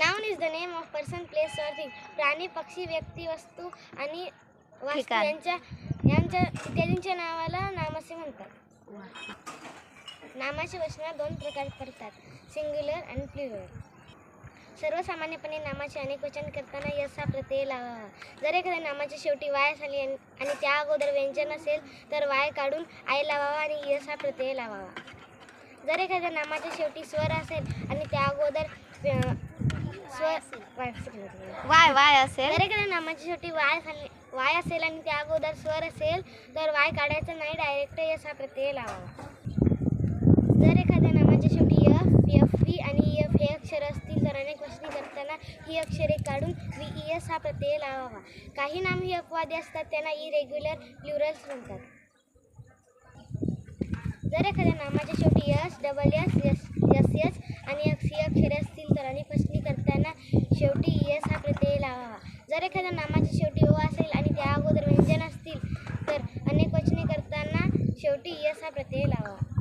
Noun is the name of person, place और thing. प्राणी, पक्षी, व्यक्ती, वस्तू आणि वास्तू यांच्या इत्यादींच्या नावाला नाम असे म्हणतात. नामाचे वचन दोन प्रकार पडतात, सिंग्युलर आणि प्लुरल. सर्वसामान्यपणे नामाचे अनेक वचन करताना यस हा प्रत्यय लावावा. जर एखाद्या नामाच्या शेवटी वाय झाली आणि त्या अगोदर व्यंजन असेल तर वाय काढून आय लावावा आणि यस हा प्रत्यय लावावा. जर एखाद्या नामाच्या शेवटी स्वर असेल आणि त्या अगोदर वाय असेल. जर एखाद्या नामाच्या शेवटी वाय असेल आणि त्या अगोदर स्वर असेल तर वाय काढायचा नाही, डायरेक्ट यस हा प्रत्यय लावावा. जर एखाद्या नामाच्या शेवटी एफ व्ही आणि एफ हे अक्षर असतील तर अनेक वचने करताना ही अक्षरे काढून व्ही एस हा प्रत्यय लावावा. काही नाम ही अपवादी असतात, त्यांना इरेग्युलर प्लुरल्स म्हणतात. जर एखाद्या नामाच्या शेवटी S, double S, S S आणि एक्स ही अक्षरे असतील तर अनेक वचने करताना शेवटी एस हा प्रत्यय लावावा. जर एखाद्या नामाच्या शेवटी ओ असेल आणि त्या अगोदर व्यंजन असतील तर अनेक वचने करताना शेवटी एस हा प्रत्यय लावावा.